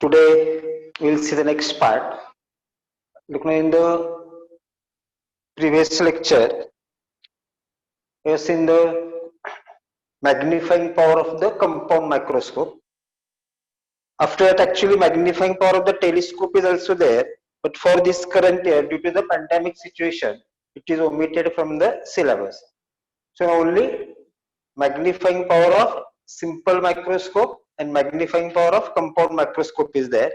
Today we'll see the next part. Looking in the previous lecture, we have seen the magnifying power of the compound microscope. After that, actually magnifying power of the telescope is also there, but for this current year, due to the pandemic situation, it is omitted from the syllabus. So only magnifying power of simple microscope and magnifying power of compound microscope is there.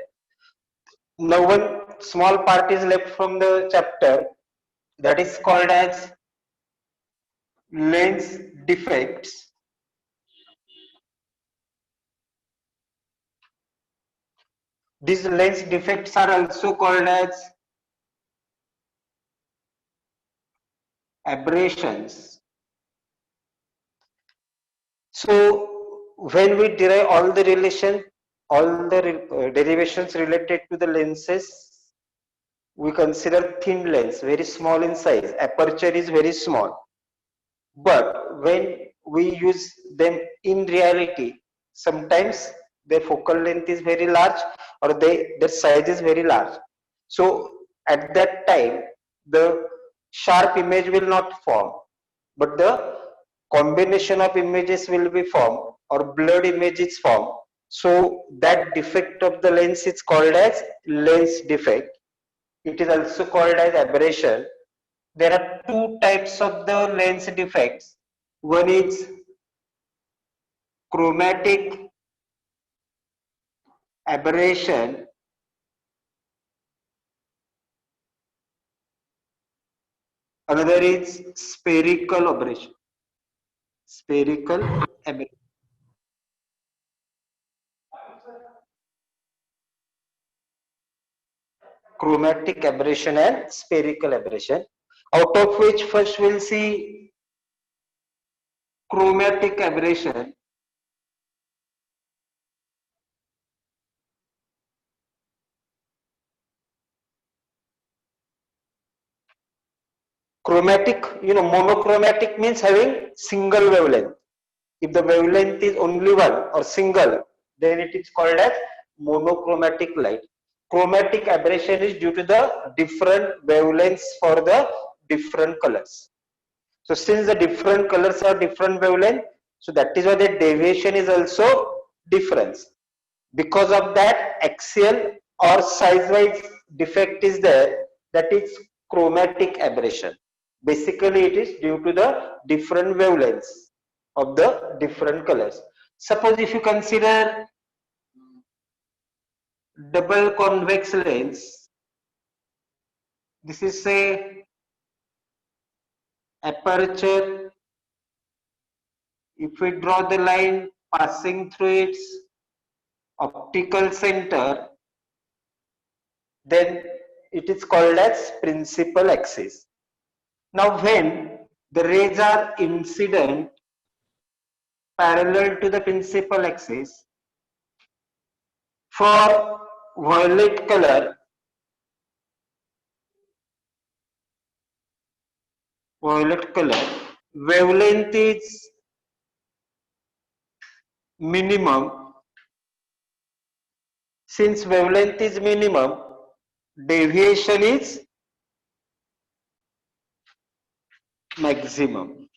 Now one small part is left from the chapter, that is called as lens defects. These lens defects are also called as aberrations. So when we derive all the derivations related to the lenses, we consider thin lens, very small in size, aperture is very small. But when we use them in reality, sometimes their focal length is very large or their size is very large. So at that time, the sharp image will not form, but the combination of images will be formed or blurred images form. So that defect of the lens is called as lens defect. It is also called as aberration. There are two types of the lens defects. One is chromatic aberration, another is spherical aberration. Spherical aberration. Chromatic aberration and spherical aberration. Out of which first we'll see chromatic aberration. Chromatic, monochromatic means having single wavelength. If the wavelength is only one or single, then it is called as monochromatic light. Chromatic aberration is due to the different wavelengths for the different colors. So since the different colors are different wavelength, so that is why the deviation is also difference. Because of that, axial or size-wise defect is there, that is chromatic aberration. Basically, it is due to the different wavelengths of the different colors. Suppose if you consider double convex lens, this is say aperture. If we draw the line passing through its optical center, then it is called as principal axis. Now when the rays are incident parallel to the principal axis, for violet color, wavelength is minimum. Since wavelength is minimum, deviation is maximum.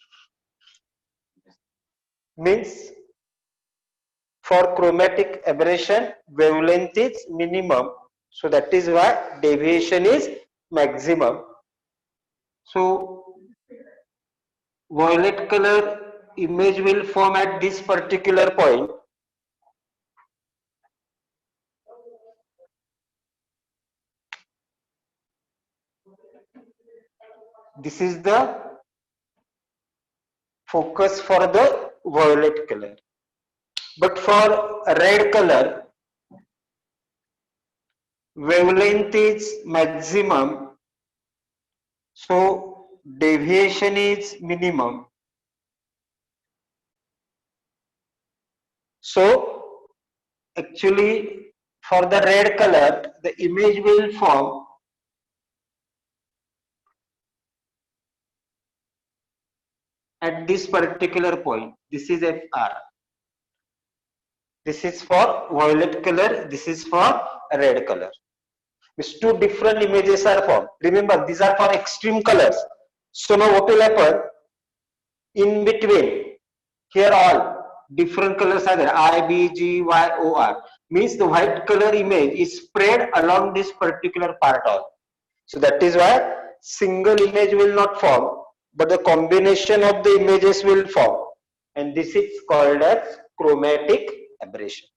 Means for chromatic aberration, wavelength is minimum. So that is why deviation is maximum. So violet color image will form at this particular point. This is the focus for the violet color. But for red color, wavelength is maximum, so deviation is minimum. So actually for the red color, the image will form at this particular point. This is FR. This is for violet color, this is for red color. These two different images are formed. Remember, these are for extreme colors. So now what will happen? In between, here all different colors are there. I, B, G, Y, O, R. Means the white color image is spread along this particular part all. So that is why single image will not form, but the combination of the images will form. And this is called as chromatic aberration.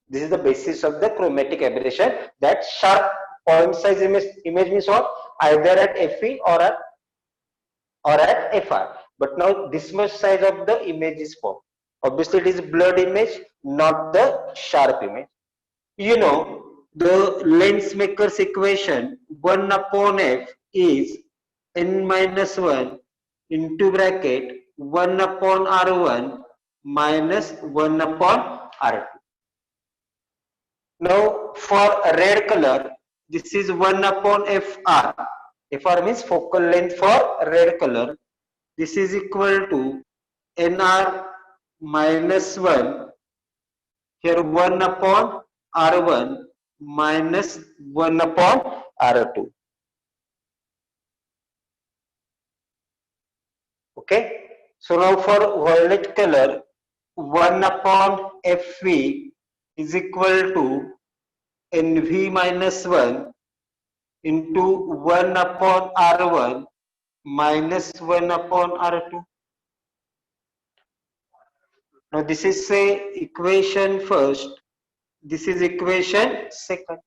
This is the basis of the chromatic aberration, that sharp point size image means what? Either at Fe or at FR. But now this much size of the image is formed. Obviously it is blurred image, not the sharp image. You know, the lens maker's equation 1 upon F is n minus 1 into bracket 1 upon R1 minus 1 upon R2. Now for red color, this is 1 upon Fr. Fr means focal length for red color. This is equal to Nr minus 1. Here 1 upon R1 minus 1 upon R2. Okay. So now for violet color, 1 upon Fv is equal to Nv minus 1 into 1 upon R1 minus 1 upon R2. Now this is say equation first, this is equation second.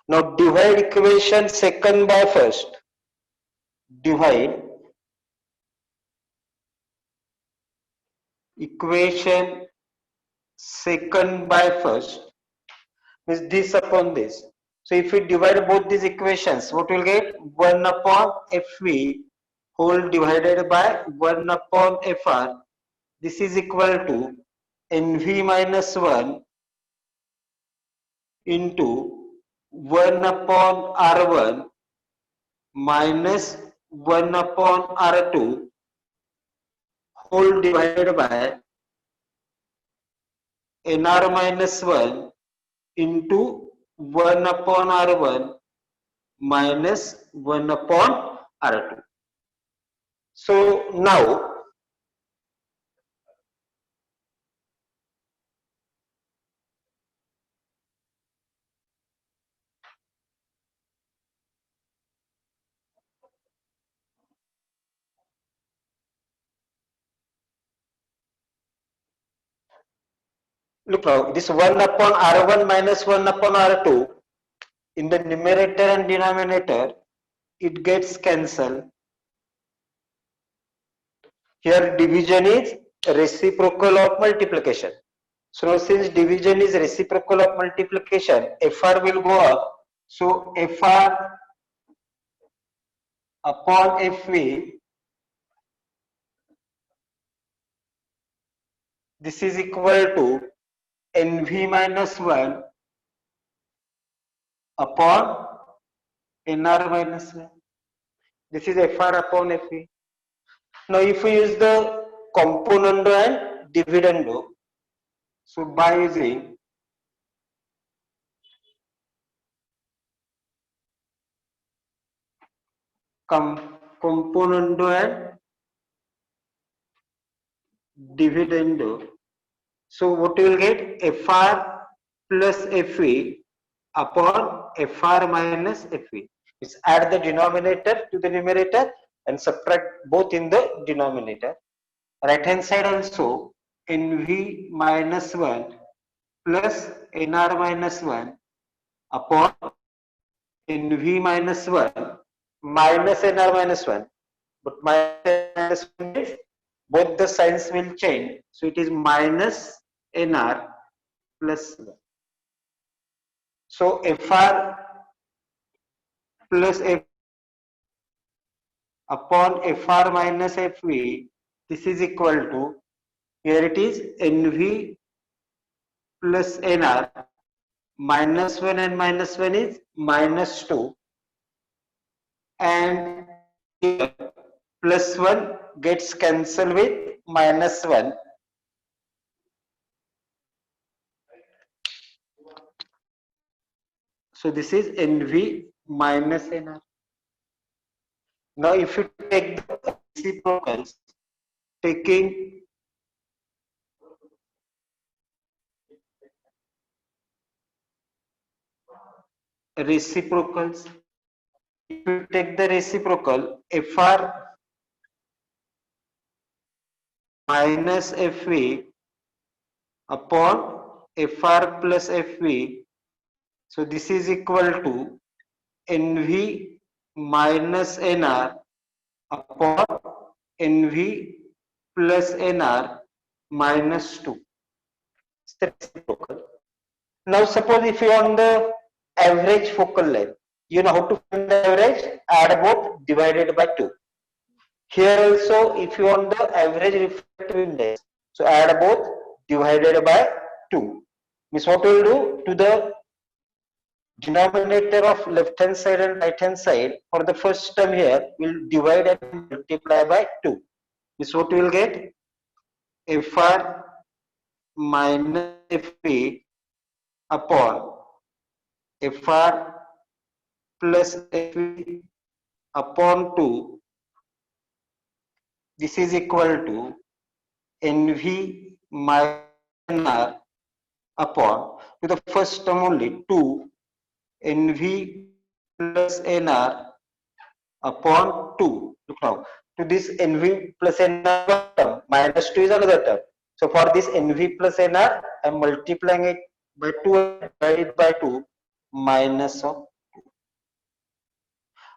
Now divide equation second by first. Divide equation second by first means this upon this. So if we divide both these equations, what we'll get? 1 upon Fv whole divided by 1 upon Fr. This is equal to Nv minus 1 into 1 upon R1 minus 1 upon R2 whole divided by Nr minus 1 into 1 upon R1 minus 1 upon R2. So now look, now this 1 upon R1 minus 1 upon R2 in the numerator and denominator, it gets cancelled. Here division is reciprocal of multiplication. So since division is reciprocal of multiplication, Fr will go up. So Fr upon Fv, this is equal to Nv minus 1 upon Nr minus 1. This is Fr upon Fv. Now if we use the componendo and dividendo, so by using componendo and dividendo, so what you will get? Fr plus Fv upon Fr minus Fv. Is add the denominator to the numerator and subtract both in the denominator. Right hand side also Nv minus 1 plus Nr minus 1 upon Nv minus 1 minus Nr minus 1. But minus 1 is both the signs will change. So it is minus Nr plus 1. So Fr plus F upon Fr minus Fv, this is equal to, here it is Nv plus Nr, minus 1 and minus 1 is minus 2, and here plus 1 gets cancelled with minus 1. So this is NV minus NR. Now if you take the reciprocals, taking reciprocals, if you take the reciprocal, FR minus FV upon FR plus FV, so this is equal to NV minus NR upon NV plus NR minus 2. It's the reciprocal. Now suppose if you want the average focal length, you know how to find the average? Add both divided by 2. Here also if you want the average refractive index, so add both divided by 2. Means what we will do to the denominator of left hand side and right hand side, for the first term here we'll divide and multiply by 2. Means what we will get? FR minus FP upon FR plus FV upon 2, this is equal to NV minus NR upon, to the first term only, 2 NV plus NR upon 2. Look now, to this NV plus NR term, minus 2 is another term. So for this NV plus NR, I am multiplying it by 2, divided by 2, minus of.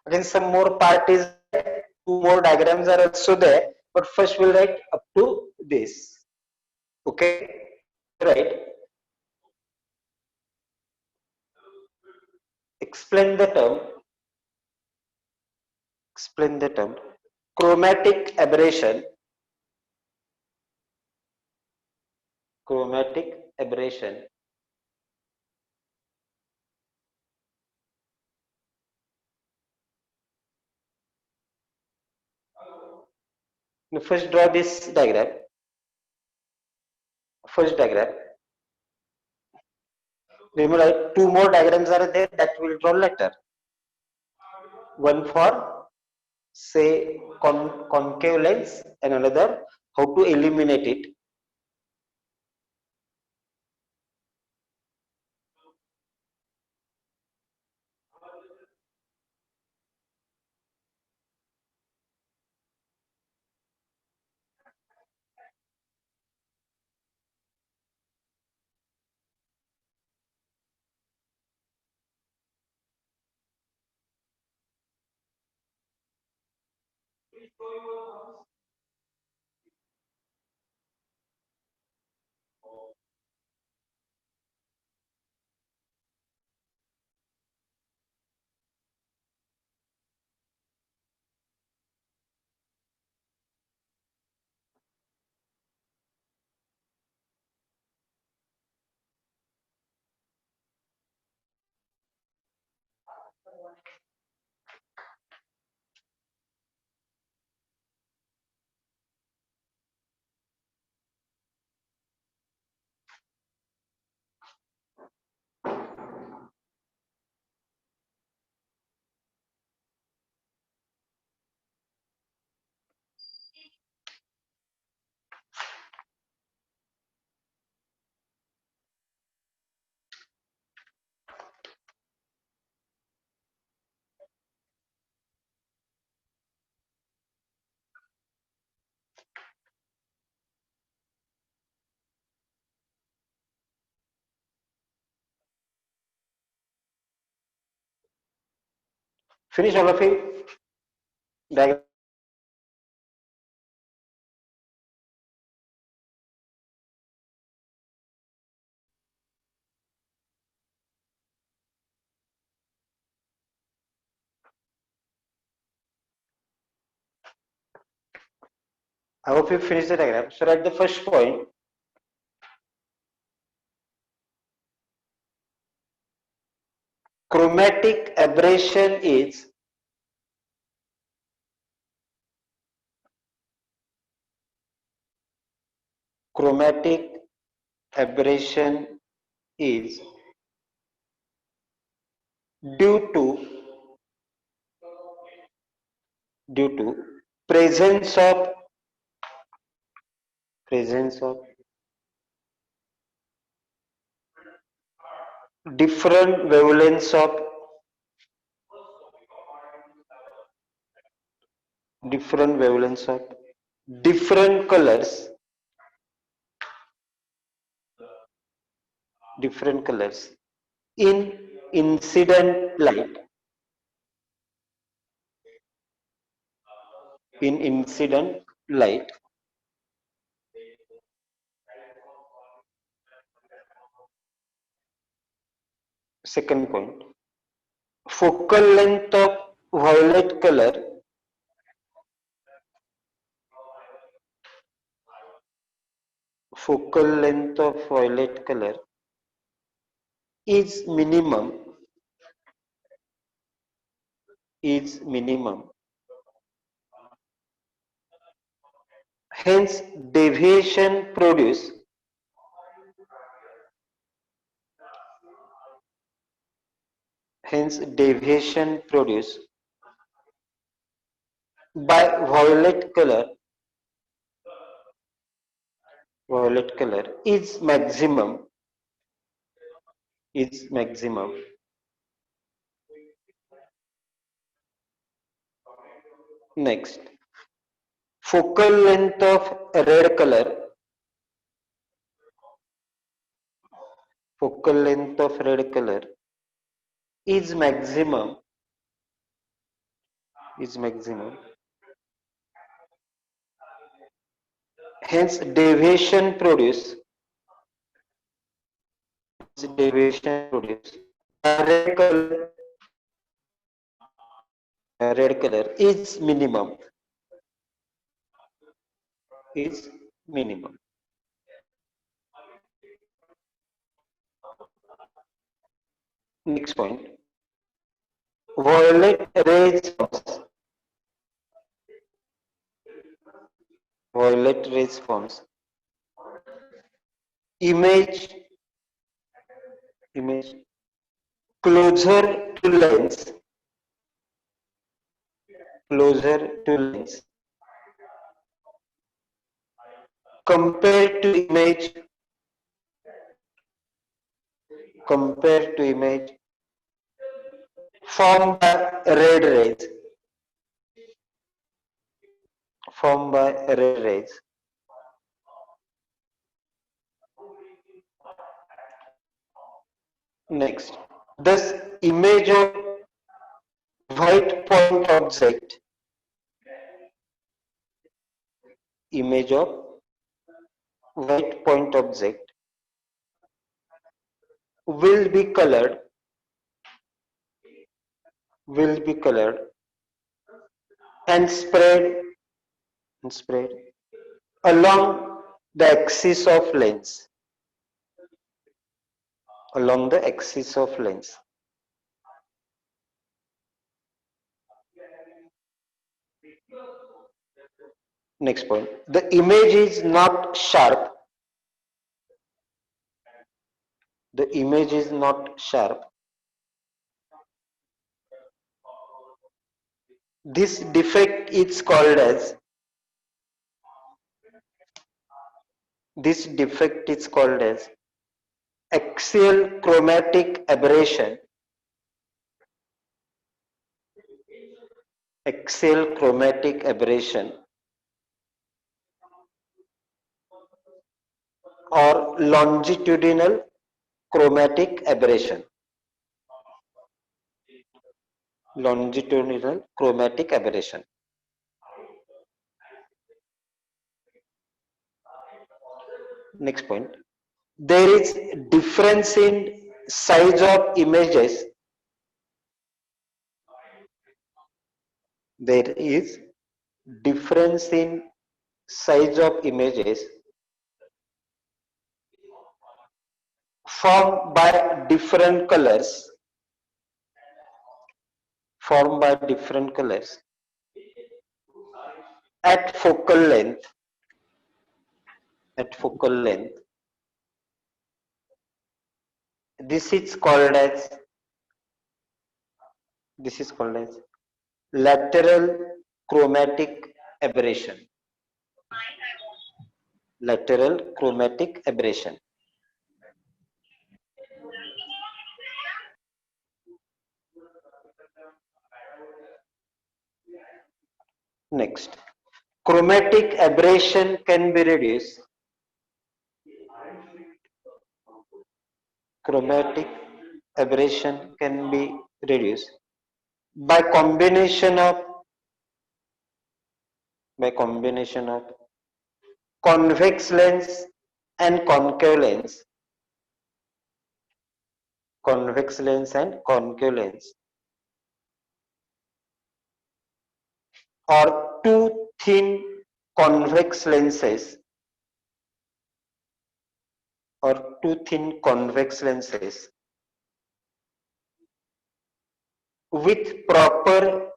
Again, some more part is there, 2 more diagrams are also there, but first we'll write up to this. Okay, right? Explain the term. Explain the term. Chromatic aberration. Chromatic aberration. Now first draw this diagram. First diagram. Remember, 2 more diagrams are there that we'll draw later. One for say concave lens and another how to eliminate it. Finish all of it. Diagram. I hope you finish the diagram. So at the first point, chromatic aberration is due to presence of different wavelengths of different colors in incident light in incident light. Second point, focal length of violet color is minimum. Hence deviation produced by violet color is maximum. Next, focal length of red color is maximum. Hence deviation produced red color is minimum. Next point, violet rays forms image closer to lens compared to image formed by red rays. Next, thus image of white point object will be colored and spread along the axis of lens. Next point, the image is not sharp. This defect is called as axial chromatic aberration. Or longitudinal chromatic aberration. Next point, there is difference in size of images. Formed by different colors at focal length. This is called as This is called as lateral chromatic aberration. Lateral chromatic aberration. Next, chromatic aberration can be reduced. Chromatic aberration can be reduced by combination of convex lens and concave lens, convex lens and concave lens, or two thin convex lenses with proper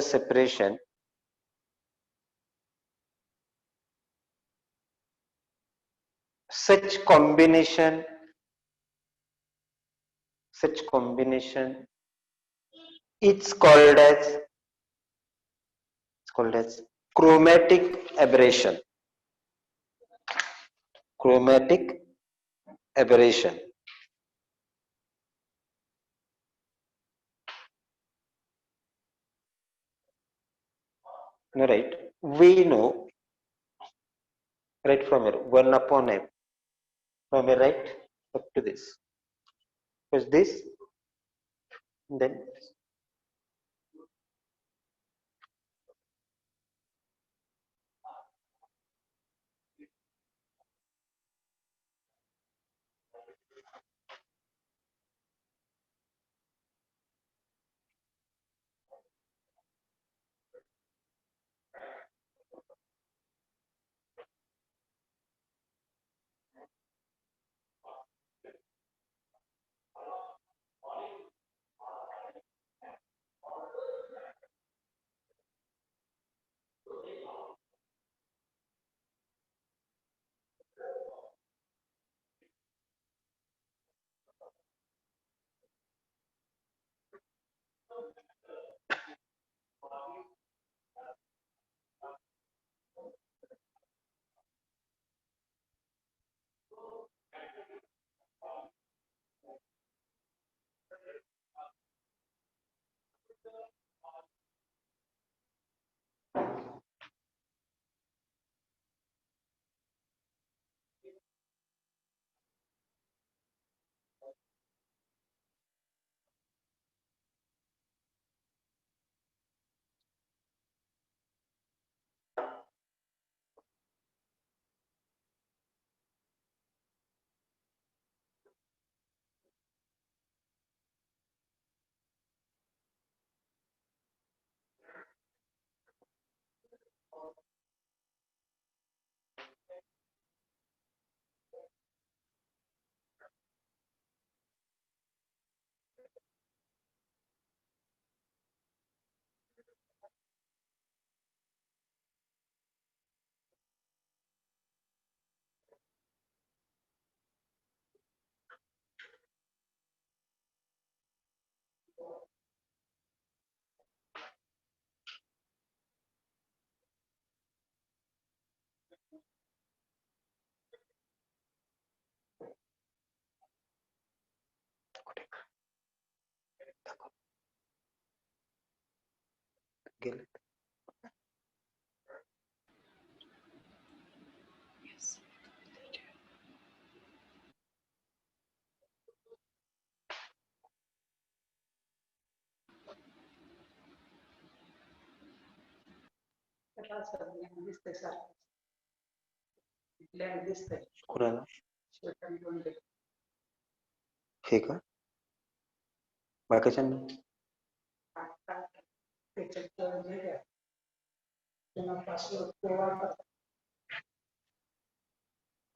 separation such combination it's called as chromatic aberration. Chromatic aberration. Right, we know right from here 1 upon m from here, right, up to this. Because this, then कुणाला हे का बाकीच्यांना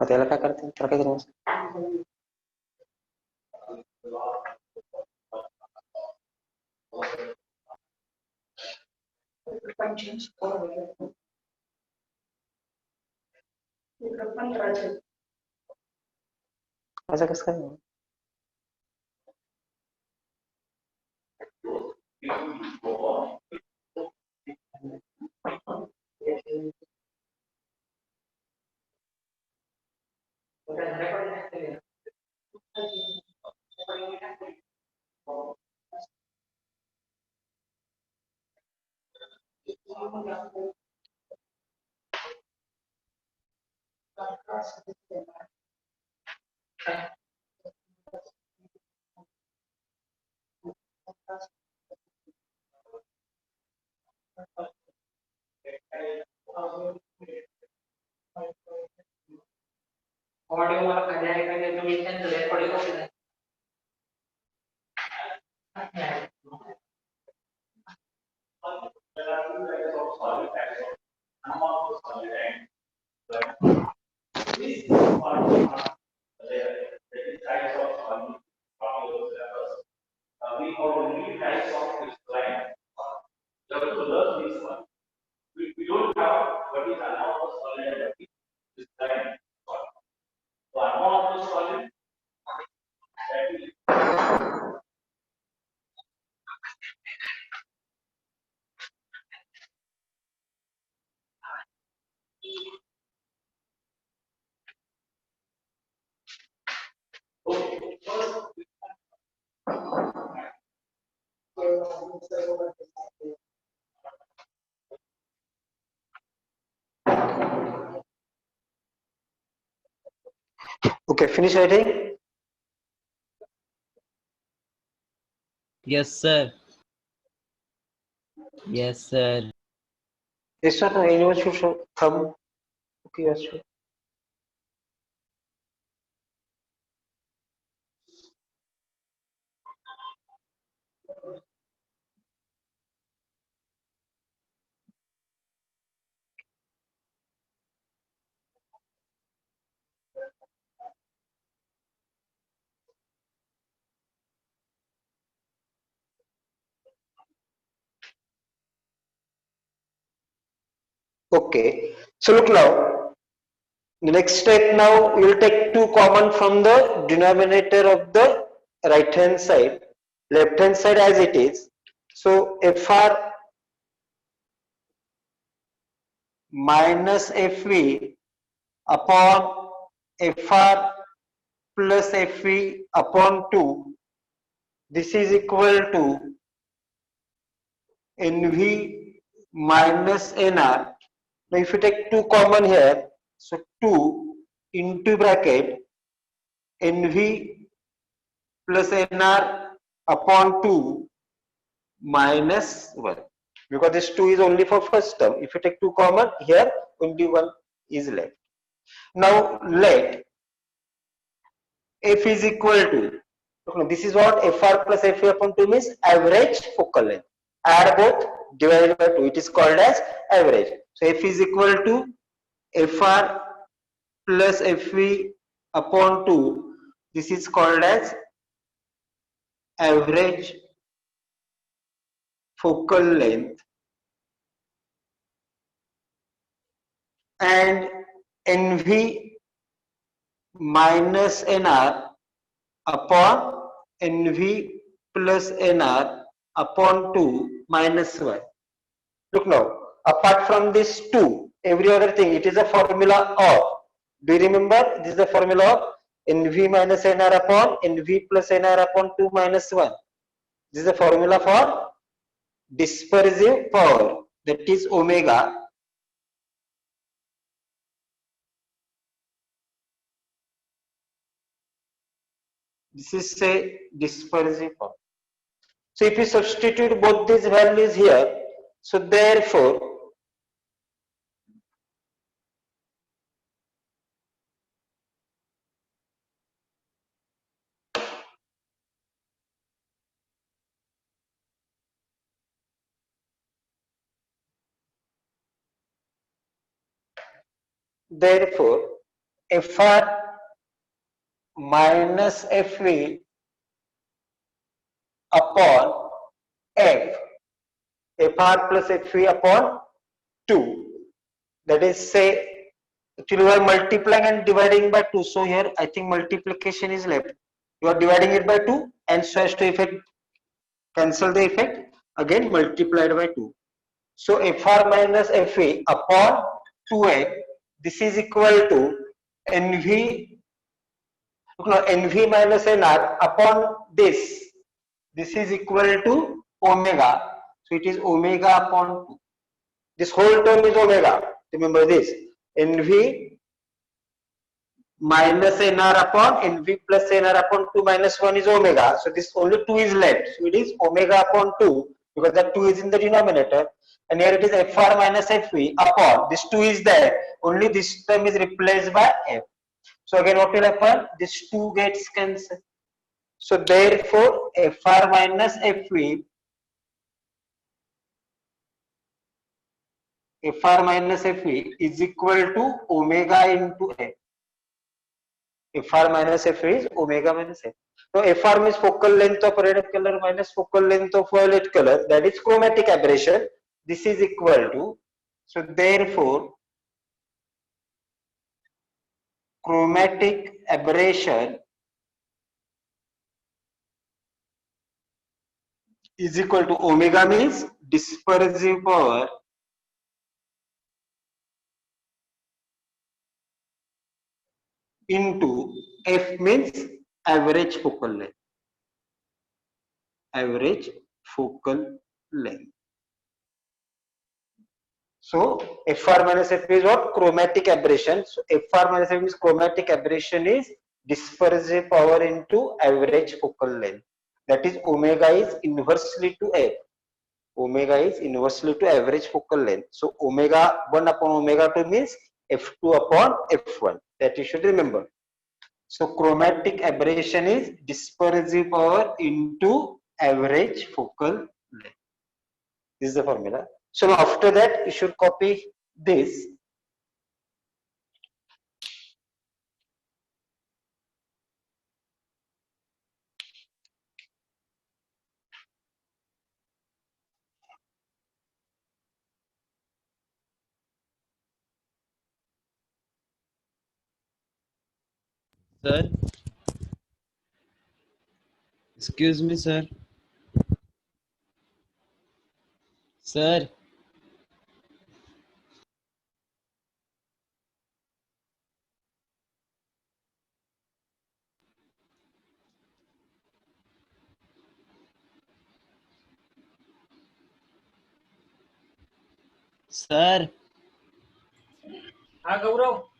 त्याला काय करते त्याला काय करायचं असं कसं काय? Okay, finish writing. Yes, sir. Yes, sir. Yes or no? Anyone should show thumb. Okay, yes, sure. Okay. So look now. The next step now we will take 2 common from the denominator of the right hand side, left hand side as it is. So FR minus FV upon FR plus FV upon 2, this is equal to NV minus NR. Now if you take 2 common here, so 2 into bracket NV plus NR upon 2 minus 1, because this 2 is only for first term. If you take 2 common, here only 1 is left. Now let F is equal to, this is what FR plus FA upon 2 means, average focal length. Add both, divided by 2, it is called as average. So F is equal to FR plus FV upon 2, this is called as average focal length, and NV minus NR upon NV plus NR upon 2 minus 1. Look now, apart from this 2, every other thing, it is a formula of, do you remember, this is the formula of NV minus NR upon NV plus NR upon 2 minus 1. This is the formula for dispersive power, that is omega. This is say dispersive power. So if you substitute both these values here, so therefore FR minus FV upon FR plus FV upon 2, that is say Actually, we are multiplying and dividing by 2. So here, I think multiplication is left. You are dividing it by 2, and so as to effect cancel the effect, again multiplied by 2. So FR minus FE upon 2F, this is equal to NV, no, NV minus NR upon this. This is equal to omega. So it is omega upon 2. This whole term is omega. Remember this. NV minus NR upon NV plus NR upon 2 minus 1 is omega. So this only 2 is left. So it is omega upon 2 because that 2 is in the denominator. And here it is FR minus FE upon this 2 is there. Only this term is replaced by F. So again what will happen? This 2 gets cancelled. So therefore FR minus FE, FR minus FE is equal to omega into F. FR minus F is omega minus F. Now FR means focal length of red color minus focal length of violet color, that is chromatic aberration. This is equal to, so therefore chromatic aberration is equal to omega means dispersive power into F means average focal length. Average focal length. So FR minus F is what? Chromatic aberration. So FR minus F means chromatic aberration is dispersive power into average focal length. That is omega is inversely to F. Omega is inversely to average focal length. So omega 1 upon omega 2 means F2 upon F1. That you should remember. So chromatic aberration is dispersive power into average focal length. This is the formula. So now after that you should copy this. Sir, excuse me, sir. Sir, sir. हाँ गौरव